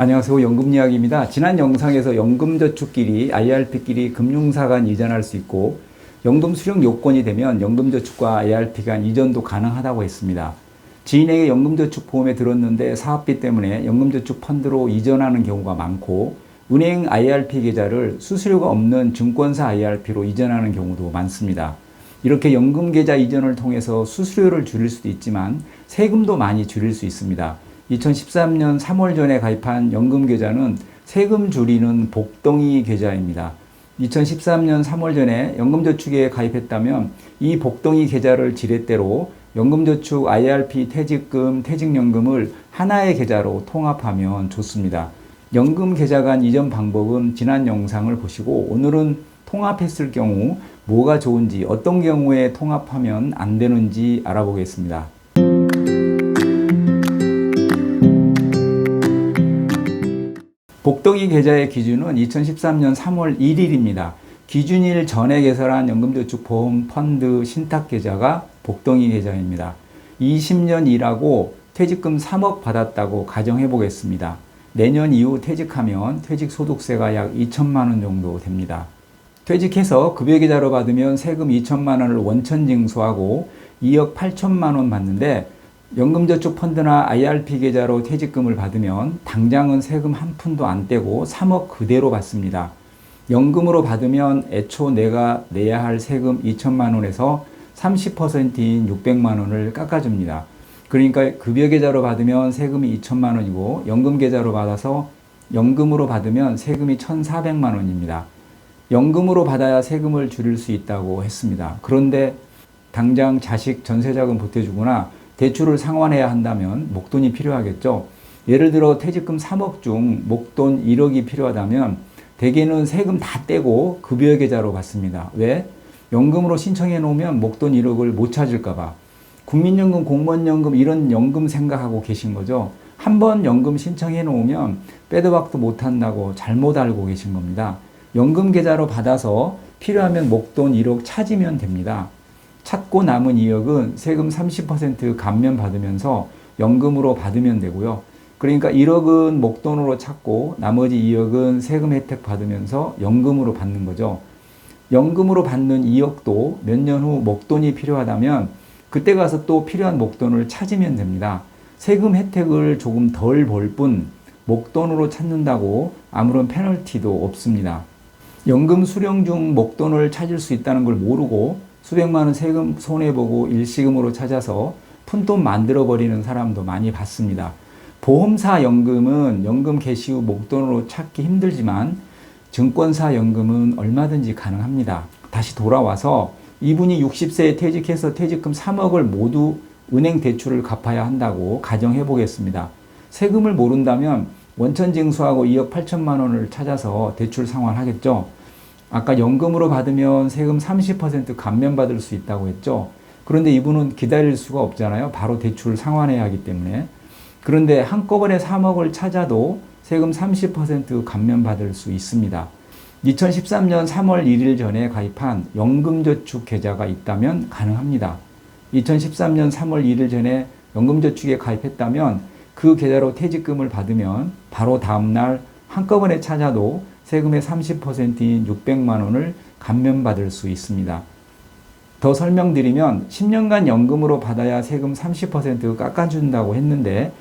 안녕하세요. 연금이야기입니다. 지난 영상에서 연금저축끼리 IRP끼리 금융사 간 이전할 수 있고 연금 수령 요건이 되면 연금저축과 IRP 간 이전도 가능하다고 했습니다. 지인에게 연금저축 보험에 들었는데 사업비 때문에 연금저축 펀드로 이전하는 경우가 많고 은행 IRP 계좌를 수수료가 없는 증권사 IRP로 이전하는 경우도 많습니다. 이렇게 연금계좌 이전을 통해서 수수료를 줄일 수도 있지만 세금도 많이 줄일 수 있습니다. 2013년 3월 전에 가입한 연금계좌는 세금 줄이는 복덩이 계좌입니다. 2013년 3월 전에 연금저축에 가입했다면 이 복덩이 계좌를 지렛대로 연금저축, IRP, 퇴직금, 퇴직연금을 하나의 계좌로 통합하면 좋습니다. 연금계좌 간 이전 방법은 지난 영상을 보시고 오늘은 통합했을 경우 뭐가 좋은지 어떤 경우에 통합하면 안 되는지 알아보겠습니다. 복덩이 계좌의 기준은 2013년 3월 1일입니다. 기준일 전에 개설한 연금저축 보험 펀드 신탁계좌가 복덩이 계좌입니다. 20년 일하고 퇴직금 3억 받았다고 가정해 보겠습니다. 내년 이후 퇴직하면 퇴직소득세가 약 2천만 원 정도 됩니다. 퇴직해서 급여계좌로 받으면 세금 2천만 원을 원천 징수하고 2억 8천만 원 받는데 연금저축 펀드나 IRP 계좌로 퇴직금을 받으면 당장은 세금 한 푼도 안 떼고 3억 그대로 받습니다. 연금으로 받으면 애초 내가 내야 할 세금 2천만 원에서 30%인 600만 원을 깎아줍니다. 그러니까 급여계좌로 받으면 세금이 2천만 원이고 연금계좌로 받아서 연금으로 받으면 세금이 1,400만 원입니다. 연금으로 받아야 세금을 줄일 수 있다고 했습니다. 그런데 당장 자식 전세자금 보태주거나 대출을 상환해야 한다면 목돈이 필요하겠죠. 예를 들어 퇴직금 3억 중 목돈 1억이 필요하다면 대개는 세금 다 떼고 급여계좌로 받습니다. 왜? 연금으로 신청해 놓으면 목돈 1억을 못 찾을까 봐. 국민연금, 공무원연금 이런 연금 생각하고 계신 거죠. 한번 연금 신청해 놓으면 빼도 박도 못 한다고 잘못 알고 계신 겁니다. 연금계좌로 받아서 필요하면 목돈 1억 찾으면 됩니다. 찾고 남은 2억은 세금 30% 감면 받으면서 연금으로 받으면 되고요. 그러니까 1억은 목돈으로 찾고 나머지 2억은 세금 혜택 받으면서 연금으로 받는 거죠. 연금으로 받는 2억도 몇 년 후 목돈이 필요하다면 그때 가서 또 필요한 목돈을 찾으면 됩니다. 세금 혜택을 조금 덜 벌 뿐 목돈으로 찾는다고 아무런 페널티도 없습니다. 연금 수령 중 목돈을 찾을 수 있다는 걸 모르고 수백만 원 세금 손해보고 일시금으로 찾아서 푼돈 만들어버리는 사람도 많이 봤습니다. 보험사 연금은 연금 개시 후 목돈으로 찾기 힘들지만 증권사 연금은 얼마든지 가능합니다. 다시 돌아와서 이분이 60세에 퇴직해서 퇴직금 3억을 모두 은행 대출을 갚아야 한다고 가정해 보겠습니다. 세금을 모른다면 원천 징수하고 2억 8천만 원을 찾아서 대출 상환하겠죠. 아까 연금으로 받으면 세금 30% 감면받을 수 있다고 했죠. 그런데 이분은 기다릴 수가 없잖아요. 바로 대출을 상환해야 하기 때문에. 그런데 한꺼번에 3억을 찾아도 세금 30% 감면받을 수 있습니다. 2013년 3월 1일 전에 가입한 연금저축 계좌가 있다면 가능합니다. 2013년 3월 1일 전에 연금저축에 가입했다면 그 계좌로 퇴직금을 받으면 바로 다음날 한꺼번에 찾아도 세금의 30%인 600만 원을 감면받을 수 있습니다. 더 설명드리면 10년간 연금으로 받아야 세금 30% 깎아준다고 했는데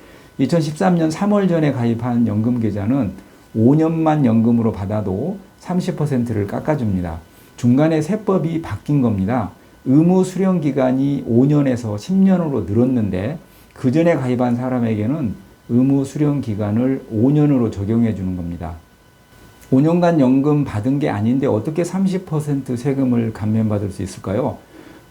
2013년 3월 전에 가입한 연금계좌는 5년만 연금으로 받아도 30%를 깎아줍니다. 중간에 세법이 바뀐 겁니다. 의무 수령 기간이 5년에서 10년으로 늘었는데 그 전에 가입한 사람에게는 의무 수령 기간을 5년으로 적용해 주는 겁니다. 5년간 연금 받은 게 아닌데 어떻게 30% 세금을 감면받을 수 있을까요?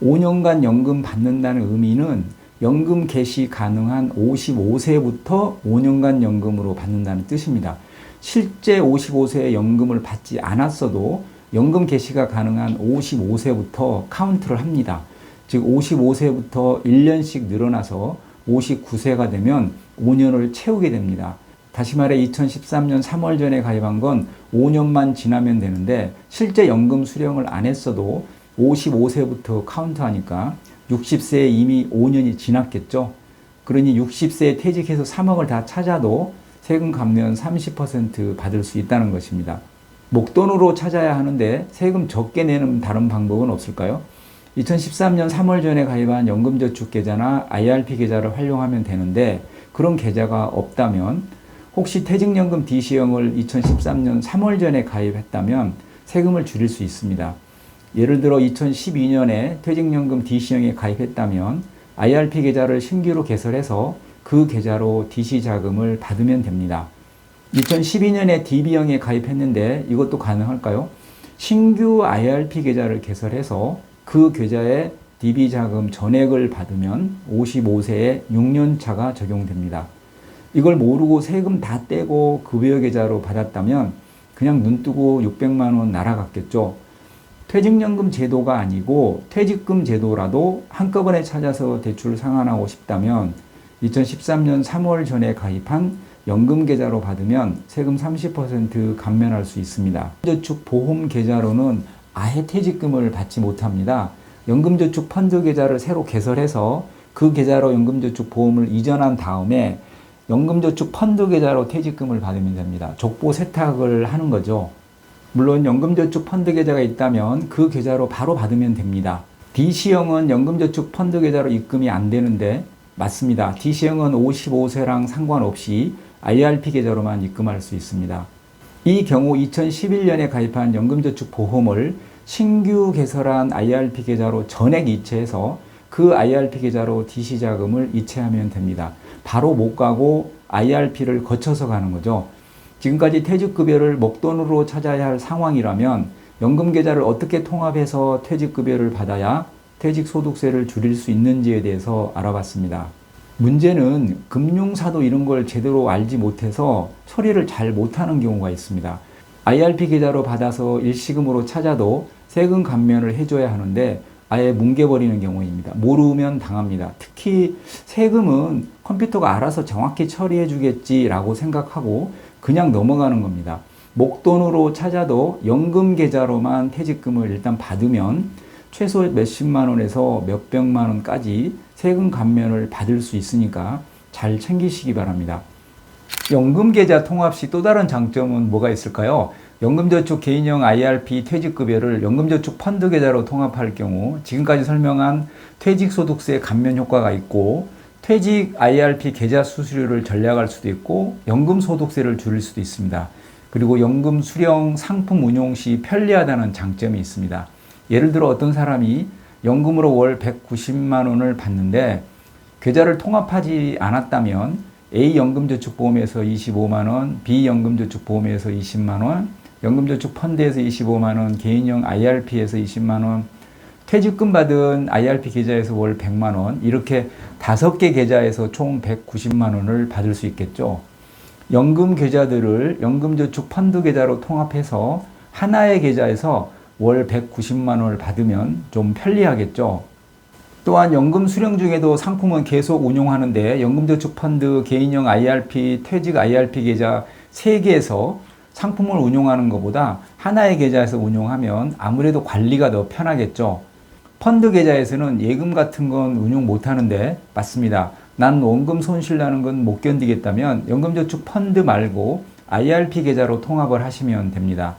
5년간 연금 받는다는 의미는 연금 개시 가능한 55세부터 5년간 연금으로 받는다는 뜻입니다. 실제 55세에 연금을 받지 않았어도 연금 개시가 가능한 55세부터 카운트를 합니다. 즉 55세부터 1년씩 늘어나서 59세가 되면 5년을 채우게 됩니다. 다시 말해 2013년 3월 전에 가입한 건 5년만 지나면 되는데 실제 연금 수령을 안 했어도 55세부터 카운트하니까 60세에 이미 5년이 지났겠죠. 그러니 60세에 퇴직해서 3억을 다 찾아도 세금 감면 30% 받을 수 있다는 것입니다. 목돈으로 찾아야 하는데 세금 적게 내는 다른 방법은 없을까요? 2013년 3월 전에 가입한 연금저축계좌나 IRP 계좌를 활용하면 되는데 그런 계좌가 없다면 혹시 퇴직연금 DC형을 2013년 3월 전에 가입했다면 세금을 줄일 수 있습니다. 예를 들어 2012년에 퇴직연금 DC형에 가입했다면 IRP 계좌를 신규로 개설해서 그 계좌로 DC 자금을 받으면 됩니다. 2012년에 DB형에 가입했는데 이것도 가능할까요? 신규 IRP 계좌를 개설해서 그 계좌에 DB 자금 전액을 받으면 55세에 6년차가 적용됩니다. 이걸 모르고 세금 다 떼고 급여 계좌로 받았다면 그냥 눈 뜨고 600만 원 날아갔겠죠. 퇴직연금 제도가 아니고 퇴직금 제도라도 한꺼번에 찾아서 대출 상환하고 싶다면 2013년 3월 전에 가입한 연금계좌로 받으면 세금 30% 감면할 수 있습니다. 연금저축보험계좌로는 아예 퇴직금을 받지 못합니다. 연금저축펀드계좌를 새로 개설해서 그 계좌로 연금저축보험을 이전한 다음에 연금저축펀드계좌로 퇴직금을 받으면 됩니다. 족보 세탁을 하는 거죠. 물론 연금저축펀드계좌가 있다면 그 계좌로 바로 받으면 됩니다. DC형은 연금저축펀드계좌로 입금이 안 되는데 맞습니다. DC형은 55세랑 상관없이 IRP 계좌로만 입금할 수 있습니다. 이 경우 2011년에 가입한 연금저축보험을 신규 개설한 IRP 계좌로 전액 이체해서 그 IRP 계좌로 DC 자금을 이체하면 됩니다. 바로 못 가고 IRP를 거쳐서 가는 거죠. 지금까지 퇴직급여를 목돈으로 찾아야 할 상황이라면 연금계좌를 어떻게 통합해서 퇴직급여를 받아야 퇴직소득세를 줄일 수 있는지에 대해서 알아봤습니다. 문제는 금융사도 이런 걸 제대로 알지 못해서 처리를 잘 못하는 경우가 있습니다. IRP 계좌로 받아서 일시금으로 찾아도 세금 감면을 해줘야 하는데 아예 뭉개버리는 경우입니다. 모르면 당합니다. 특히 세금은 컴퓨터가 알아서 정확히 처리해 주겠지라고 생각하고 그냥 넘어가는 겁니다. 목돈으로 찾아도 연금 계좌로만 퇴직금을 일단 받으면 최소 몇십만 원에서 몇백만 원까지 세금 감면을 받을 수 있으니까 잘 챙기시기 바랍니다. 연금계좌 통합 시 또 다른 장점은 뭐가 있을까요? 연금저축 개인형 IRP 퇴직급여를 연금저축 펀드계좌로 통합할 경우 지금까지 설명한 퇴직소득세 감면 효과가 있고 퇴직 IRP 계좌 수수료를 절약할 수도 있고 연금소득세를 줄일 수도 있습니다. 그리고 연금 수령 상품 운용 시 편리하다는 장점이 있습니다. 예를 들어 어떤 사람이 연금으로 월 190만 원을 받는데 계좌를 통합하지 않았다면 A 연금저축보험에서 25만 원, B 연금저축보험에서 20만 원, 연금저축펀드에서 25만 원, 개인형 IRP에서 20만 원, 퇴직금 받은 IRP 계좌에서 월 100만 원, 이렇게 5개 계좌에서 총 190만 원을 받을 수 있겠죠. 연금 계좌들을 연금저축펀드 계좌로 통합해서 하나의 계좌에서 월 190만 원을 받으면 좀 편리하겠죠. 또한 연금 수령 중에도 상품은 계속 운용하는데 연금저축펀드, 개인형 IRP, 퇴직 IRP 계좌 3개에서 상품을 운용하는 것보다 하나의 계좌에서 운용하면 아무래도 관리가 더 편하겠죠. 펀드 계좌에서는 예금 같은 건 운용 못 하는데 맞습니다. 난 원금 손실 나는 건 못 견디겠다면 연금저축 펀드 말고 IRP 계좌로 통합을 하시면 됩니다.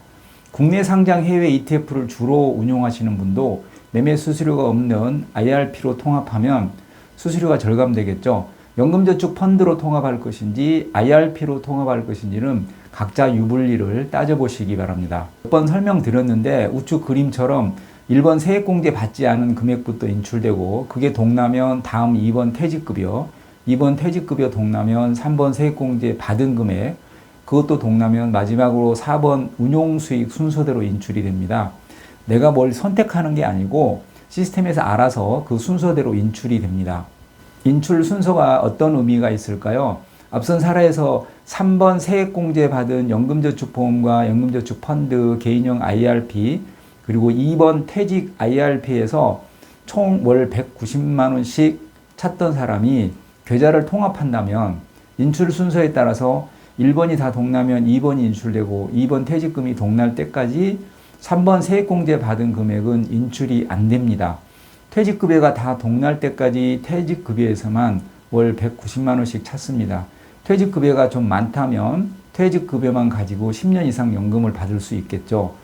국내 상장 해외 ETF를 주로 운용하시는 분도 매매 수수료가 없는 IRP로 통합하면 수수료가 절감되겠죠. 연금저축 펀드로 통합할 것인지 IRP로 통합할 것인지는 각자 유불리를 따져보시기 바랍니다. 몇 번 설명드렸는데 우측 그림처럼 1번 세액공제 받지 않은 금액부터 인출되고 그게 동나면 다음 2번 퇴직급여, 2번 퇴직급여 동나면 3번 세액공제 받은 금액, 그것도 동나면 마지막으로 4번 운용수익 순서대로 인출이 됩니다. 내가 뭘 선택하는 게 아니고 시스템에서 알아서 그 순서대로 인출이 됩니다. 인출 순서가 어떤 의미가 있을까요? 앞선 사례에서 3번 세액공제 받은 연금저축보험과 연금저축펀드, 개인형 IRP, 그리고 2번 퇴직 IRP에서 총 월 190만 원씩 찾던 사람이 계좌를 통합한다면 인출 순서에 따라서 1번이 다 동나면 2번이 인출되고 2번 퇴직금이 동날 때까지 3번 세액공제 받은 금액은 인출이 안 됩니다. 퇴직급여가 다 동날 때까지 퇴직급여에서만 월 190만 원씩 찾습니다. 퇴직급여가 좀 많다면 퇴직급여만 가지고 10년 이상 연금을 받을 수 있겠죠.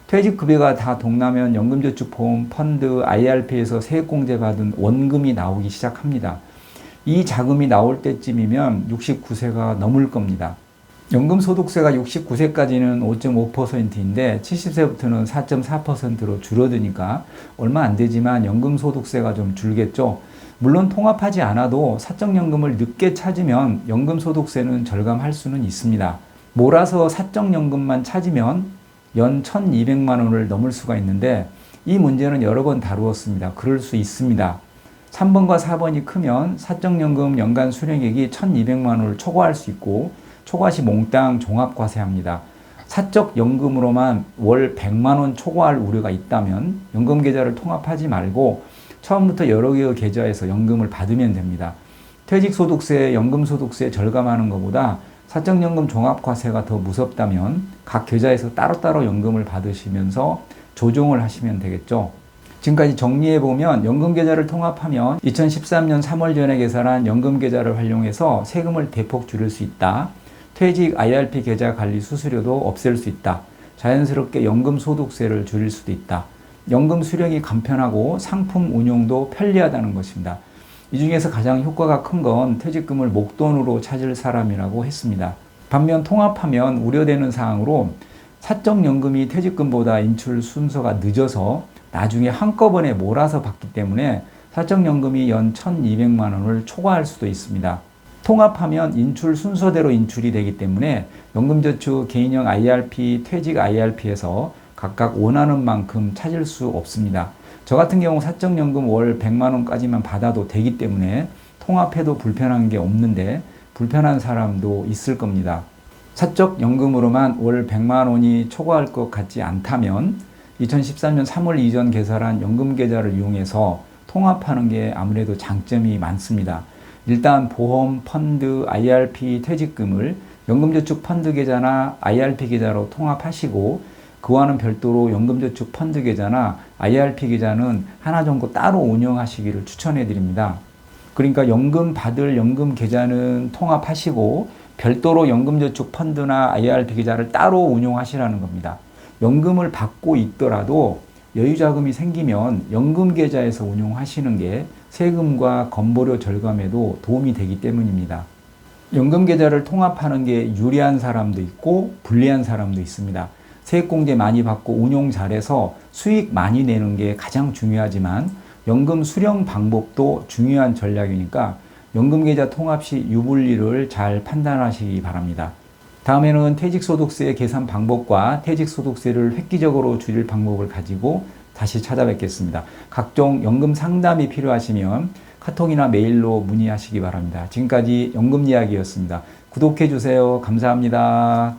퇴직급여가 다 동나면 연금저축보험 펀드 IRP에서 세액공제 받은 원금이 나오기 시작합니다. 이 자금이 나올 때쯤이면 69세가 넘을 겁니다. 연금소득세가 69세까지는 5.5%인데 70세부터는 4.4%로 줄어드니까 얼마 안 되지만 연금소득세가 좀 줄겠죠. 물론 통합하지 않아도 사적연금을 늦게 찾으면 연금소득세는 절감할 수는 있습니다. 몰아서 사적연금만 찾으면 연 1,200만 원을 넘을 수가 있는데 이 문제는 여러 번 다루었습니다. 그럴 수 있습니다. 3번과 4번이 크면 사적연금 연간 수령액이 1,200만 원을 초과할 수 있고 초과 시 몽땅 종합과세합니다. 사적연금으로만 월 100만 원 초과할 우려가 있다면 연금계좌를 통합하지 말고 처음부터 여러 개의 계좌에서 연금을 받으면 됩니다. 퇴직소득세, 연금소득세 절감하는 것보다 사적연금 종합과세가 더 무섭다면 각 계좌에서 따로따로 연금을 받으시면서 조정을 하시면 되겠죠. 지금까지 정리해보면 연금계좌를 통합하면 2013년 3월 전에 개설한 연금계좌를 활용해서 세금을 대폭 줄일 수 있다. 퇴직 IRP 계좌 관리 수수료도 없앨 수 있다. 자연스럽게 연금소득세를 줄일 수도 있다. 연금 수령이 간편하고 상품 운용도 편리하다는 것입니다. 이 중에서 가장 효과가 큰 건 퇴직금을 목돈으로 찾을 사람이라고 했습니다. 반면 통합하면 우려되는 사항으로 사적연금이 퇴직금보다 인출 순서가 늦어서 나중에 한꺼번에 몰아서 받기 때문에 사적연금이 연 1,200만 원을 초과할 수도 있습니다. 통합하면 인출 순서대로 인출이 되기 때문에 연금저축 개인형 IRP, 퇴직 IRP에서 각각 원하는 만큼 찾을 수 없습니다. 저 같은 경우 사적연금 월 100만 원까지만 받아도 되기 때문에 통합해도 불편한 게 없는데 불편한 사람도 있을 겁니다. 사적연금으로만 월 100만 원이 초과할 것 같지 않다면 2013년 3월 이전 개설한 연금계좌를 이용해서 통합하는 게 아무래도 장점이 많습니다. 일단 보험, 펀드, IRP, 퇴직금을 연금저축 펀드 계좌나 IRP 계좌로 통합하시고 그와는 별도로 연금저축 펀드 계좌나 IRP 계좌는 하나 정도 따로 운영하시기를 추천해 드립니다. 그러니까 연금 받을 연금 계좌는 통합하시고 별도로 연금저축 펀드나 IRP 계좌를 따로 운용하시라는 겁니다. 연금을 받고 있더라도 여유자금이 생기면 연금계좌에서 운용하시는 게 세금과 건보료 절감에도 도움이 되기 때문입니다. 연금계좌를 통합하는 게 유리한 사람도 있고 불리한 사람도 있습니다. 세액공제 많이 받고 운용 잘해서 수익 많이 내는 게 가장 중요하지만 연금 수령 방법도 중요한 전략이니까 연금계좌 통합 시 유불리를 잘 판단하시기 바랍니다. 다음에는 퇴직소득세 계산 방법과 퇴직소득세를 획기적으로 줄일 방법을 가지고 다시 찾아뵙겠습니다. 각종 연금 상담이 필요하시면 카톡이나 메일로 문의하시기 바랍니다. 지금까지 연금 이야기였습니다. 구독해 주세요. 감사합니다.